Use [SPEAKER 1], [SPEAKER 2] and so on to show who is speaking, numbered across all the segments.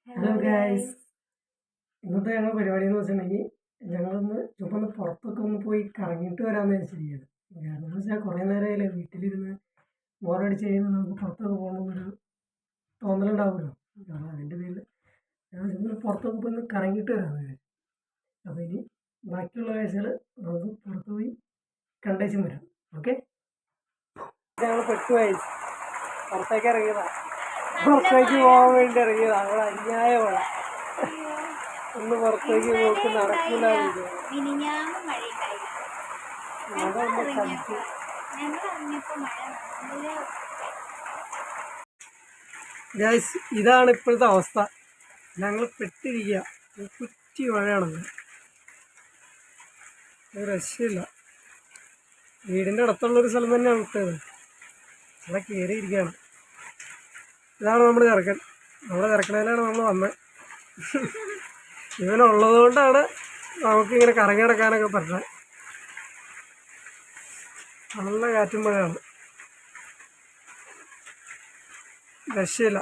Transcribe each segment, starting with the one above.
[SPEAKER 1] Hello guys, ഇന്നത്തെ ഞങ്ങൾ പരിപാടി എന്ന് വെച്ചിട്ടുണ്ടെങ്കിൽ ഞങ്ങളൊന്ന് ചുമ്മാ പുറത്തൊക്കെ ഒന്ന് പോയി കറങ്ങിയിട്ട് വരാമെന്ന് വെച്ചിരിക്കുകയാണ്. കാരണം എന്ന് വെച്ചാൽ കുറേ നേരമായില്ലേ വീട്ടിലിരുന്ന് ബോറടിച്ച് കഴിയുമ്പോൾ നമുക്ക് പുറത്തൊക്കെ പോകണമെന്നൊരു തോന്നലുണ്ടാവുമല്ലോ. കാരണം അതിൻ്റെ പേരിൽ ഞങ്ങൾ ചുമ്മാ പുറത്തൊക്കെ പോയി ഒന്ന് കറങ്ങിയിട്ട് വരാമെന്ന് വിചാരിച്ചു. അപ്പോൾ ഇനി ബാക്കിയുള്ള കാഴ്ചകൾ നമുക്ക് പുറത്ത് പോയി കണ്ടേച്ചും വരാം. ഓക്കെ, ഞങ്ങൾ പെട്ടുപോയി പുറത്തേക്ക് ഇറങ്ങിയതാണ്. പുറത്തേക്ക് പോകാൻ വേണ്ടി ഇറങ്ങിയതാണ്. അവിടെ അന്യായമാണ്. ഒന്ന് പുറത്തേക്ക് പോക്ക് നടക്കില്ല. ഗൈസ്, ഇതാണ് ഇപ്പോഴത്തെ അവസ്ഥ. ഞങ്ങൾ പെട്ടിരിക്കുക. കുറ്റി മഴയാണത്, ഒരു രക്ഷയില്ല. വീടിൻ്റെ അടുത്തുള്ളൊരു സ്ഥലം തന്നെയാണ് വിട്ടത്. അവിടെ കയറിയിരിക്കുകയാണ്. ഇതാണ് നമ്മുടെ ചെറുക്കൻ. നമ്മുടെ ചെറുക്കനയിലാണ് നമ്മൾ വന്നത്. ഇവനുള്ളത് കൊണ്ടാണ് നമുക്കിങ്ങനെ കറങ്ങി നടക്കാനൊക്കെ പറ്റുന്നത്. നല്ല കാറ്റും മഴയാണ്, രക്ഷയില്ല.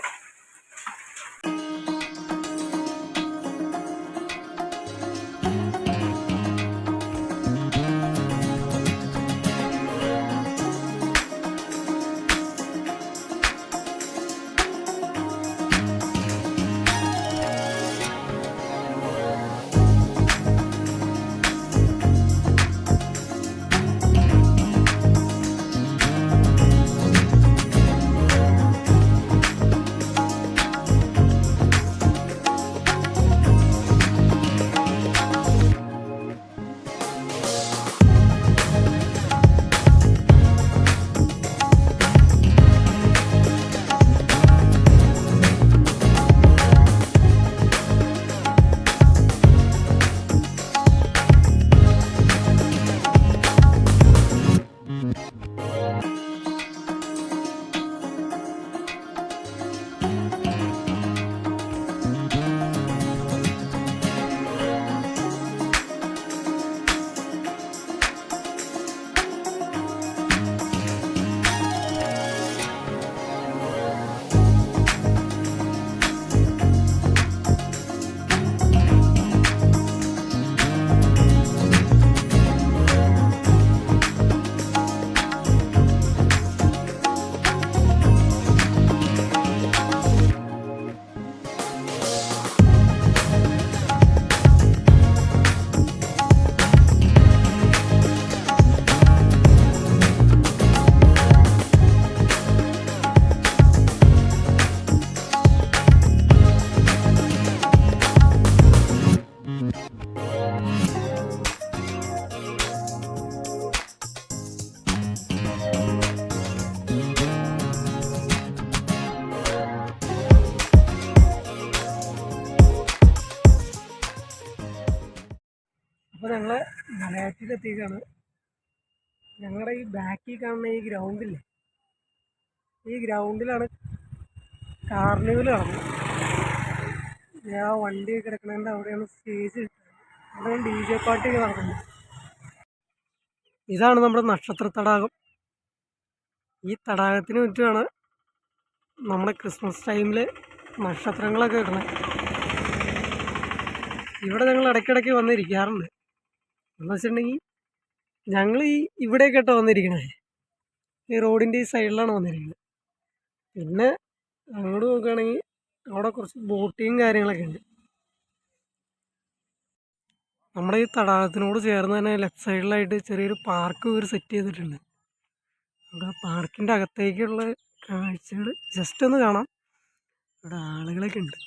[SPEAKER 1] അപ്പോൾ ഞങ്ങൾ മലയാറ്റൂരെത്തിക്കാണ്. ഞങ്ങളുടെ ഈ ബാക്കിൽ കാണുന്ന ഈ ഗ്രൗണ്ടില്ലേ, ഈ ഗ്രൗണ്ടിലാണ് കാർണിവൽ നടന്നത്. ആ വണ്ടി കിടക്കുന്നതിൻ്റെ അവിടെയാണ് സ്റ്റേജ്. അവിടെ DJ പാർട്ടിയൊക്കെ നടക്കുന്നത്. ഇതാണ് നമ്മുടെ നക്ഷത്ര തടാകം. ഈ തടാകത്തിന് ചുറ്റുമാണ് നമ്മുടെ ക്രിസ്മസ് ടൈമിൽ നക്ഷത്രങ്ങളൊക്കെ കിട്ടണത്. ഇവിടെ ഞങ്ങൾ ഇടയ്ക്കിടയ്ക്ക് വന്നിരിക്കാറുണ്ട്. എന്ന് വെച്ചിട്ടുണ്ടെങ്കിൽ ഞങ്ങൾ ഇവിടേക്ക് കേട്ടോ വന്നിരിക്കണേ, ഈ റോഡിൻ്റെ ഈ സൈഡിലാണ് വന്നിരിക്കുന്നത്. പിന്നെ അങ്ങോട്ട് നോക്കുകയാണെങ്കിൽ അവിടെ കുറച്ച് ബോട്ടിങ് കാര്യങ്ങളൊക്കെ ഉണ്ട്. നമ്മുടെ ഈ തടാകത്തിനോട് ചേർന്ന് തന്നെ ലെഫ്റ്റ് സൈഡിലായിട്ട് ചെറിയൊരു പാർക്ക് ഇവർ സെറ്റ് ചെയ്തിട്ടുണ്ട്. നമുക്ക് ആ പാർക്കിൻ്റെ അകത്തേക്കുള്ള കാഴ്ചകൾ ജസ്റ്റ് ഒന്ന് കാണാം. ഇവിടെ ആളുകളൊക്കെ ഉണ്ട്.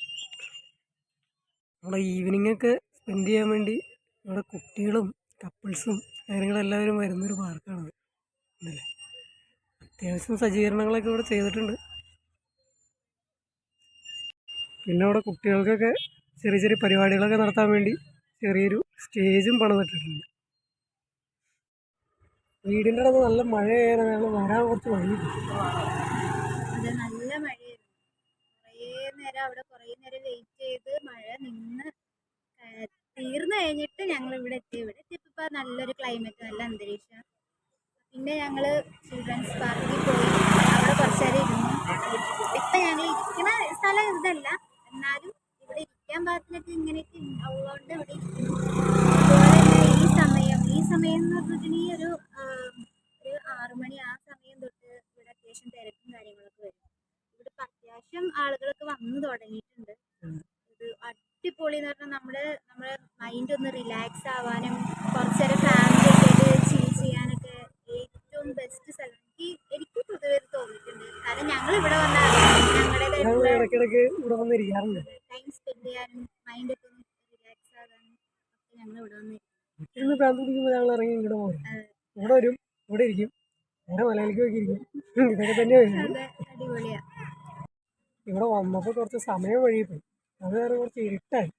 [SPEAKER 1] നമ്മുടെ ഈവനിങ് ഒക്കെ സ്പെൻഡ് ചെയ്യാൻ വേണ്ടി ഇവിടെ കുട്ടികളും കപ്പിൾസും കാര്യങ്ങളെല്ലാവരും വരുന്നൊരു പാർക്കാണത്. അല്ലേ, അത്യാവശ്യം സജ്ജീകരണങ്ങളൊക്കെ ഇവിടെ ചെയ്തിട്ടുണ്ട്. പിന്നെ ഇവിടെ കുട്ടികൾക്കൊക്കെ ചെറിയ ചെറിയ പരിപാടികളൊക്കെ നടത്താൻ വേണ്ടി ചെറിയൊരു സ്റ്റേജും പണിതിട്ടിട്ടുണ്ട്. വീടിൻ്റെ അടുത്ത് നല്ല മഴയായിരുന്നു. ഞങ്ങൾ വരാൻ കുറച്ച് വൈകി.
[SPEAKER 2] നല്ല മഴയായിരുന്നു. കുറേ നേരം വെയിറ്റ് ചെയ്ത് മഴ നിന്ന് തീർന്നു കഴിഞ്ഞിട്ട് ഞങ്ങൾ ഇവിടെ എത്തി. ഇവിടെ എത്തിയപ്പോൾ നല്ലൊരു ക്ലൈമറ്റ്, നല്ല അന്തരീക്ഷം. പിന്നെ ഞങ്ങൾ ചിൽഡ്രൻസ് പാർക്കിൽ പോയി അവിടെ കുറച്ച് നേരം ഇരുന്നു. ഇപ്പം ഞങ്ങൾ ഇരിക്കുന്ന സ്ഥലം ഇതല്ല, എന്നാലും ഭാഗത്തിലൊക്കെ ഇങ്ങനെയൊക്കെ ഉള്ളതുകൊണ്ട് ഇവിടെ ഇരിക്കുന്നു. അതുപോലെ തന്നെ ഈ സമയം എന്ന് പറഞ്ഞിട്ടുണ്ടെങ്കിൽ ഒരു 6 മണി ആ സമയം തൊട്ട് ഇവിടെ അത്യാവശ്യം തിരക്കും കാര്യങ്ങളൊക്കെ വരും. ഇവിടെ ഇപ്പം അത്യാവശ്യം ആളുകളൊക്കെ വന്നു തുടങ്ങിയിട്ടുണ്ട്. ഇത് അടിപൊളി എന്ന് പറഞ്ഞാൽ നമ്മുടെ മൈൻഡ് ഒന്ന് റിലാക്സ് ആവാനും കുറച്ച് നേരം ഫാമിലി ഒക്കെ ആയിട്ട് ചിൽ ചെയ്യാനൊക്കെ ഏറ്റവും ബെസ്റ്റ് സ്ഥലം എനിക്ക് പൊതുവെ തോന്നിയിട്ടുണ്ട്. കാരണം ഞങ്ങൾ ഇവിടെ വന്നാൽ ഞങ്ങളുടേതായിട്ടുള്ള
[SPEAKER 1] ഇടയ്ക്കിടയ്ക്ക് ഇവിടെ വന്നിരിക്കാറുണ്ട്.
[SPEAKER 2] ടൈം സ്പെൻഡ് ചെയ്യാനും മൈൻഡൊക്കെ ഒന്ന് റിലാക്സ് ആകാനും ഒക്കെ ഞങ്ങൾ ഇവിടെ വന്ന്
[SPEAKER 1] വീട്ടിൽ പ്രാന്ത് പിടിക്കുമ്പോൾ ഞങ്ങൾ ഇറങ്ങി ഇവിടെ പോകും. ഇവിടെ വരും, ഇവിടെ ഇരിക്കും, നേരെ മലയാളിക്ക് നോക്കി ഇരിക്കും. ഇതൊക്കെ തന്നെ
[SPEAKER 2] അടിപൊളിയാ.
[SPEAKER 1] ഇവിടെ വന്നപ്പോൾ കുറച്ച് സമയം വഴിയിപ്പോയി. അത് വേറെ കുറച്ച് ഇരുട്ടായി.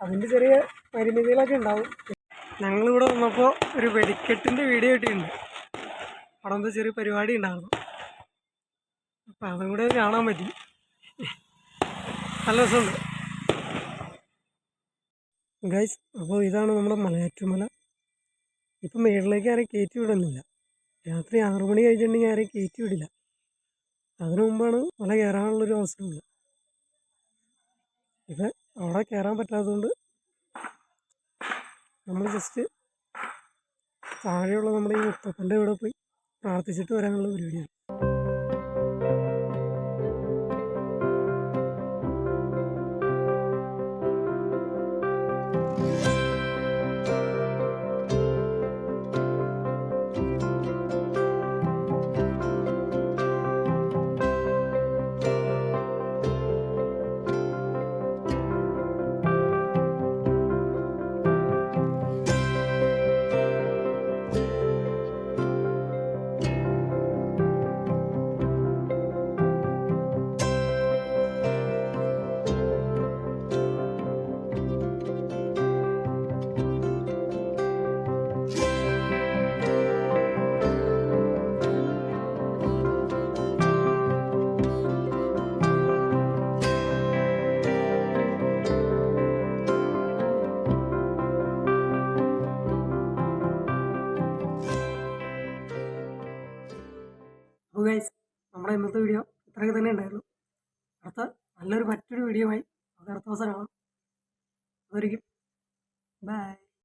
[SPEAKER 1] അതിൻ്റെ ചെറിയ പരിമിതികളൊക്കെ ഉണ്ടാവും. ഞങ്ങളിവിടെ വന്നപ്പോൾ ഒരു വെടിക്കെട്ടിൻ്റെ വീഡിയോ കിട്ടിയിട്ടുണ്ട്. അവിടെ എന്തോ ചെറിയ പരിപാടി ഉണ്ടായിരുന്നു. അപ്പം അതും കൂടെ കാണാൻ പറ്റി. നല്ല രസമുണ്ട് ഗൈസ്. അപ്പോൾ ഇതാണ് നമ്മുടെ മലയാറ്റുമല. ഇപ്പം മേളിലേക്ക് ആരെയും കയറ്റി വിടുന്നില്ല. രാത്രി 6 മണി കഴിഞ്ഞിട്ടുണ്ടെങ്കിൽ ആരെയും കയറ്റി വിടില്ല. അതിനു മുമ്പാണ് മല കയറാനുള്ളൊരു അവസരമുള്ളത്. ഇത് അവിടെ കയറാൻ പറ്റാത്തതുകൊണ്ട് നമ്മൾ ജസ്റ്റ് താഴെയുള്ള നമ്മുടെ ഈ മുത്തപ്പൻ്റെ ഇവിടെ പോയി പ്രാർത്ഥിച്ചിട്ട് വരാനുള്ള പരിപാടിയാണ്. അപ്പോൾ ഗൈസ്, നമ്മുടെ ഇന്നത്തെ വീഡിയോ ഇത്രയൊക്കെ തന്നെ ഉണ്ടായിരുന്നു. മറ്റൊരു വീഡിയോ ആയി അടുത്ത ദിവസം കാണാം. അതായിരിക്കും ബൈ.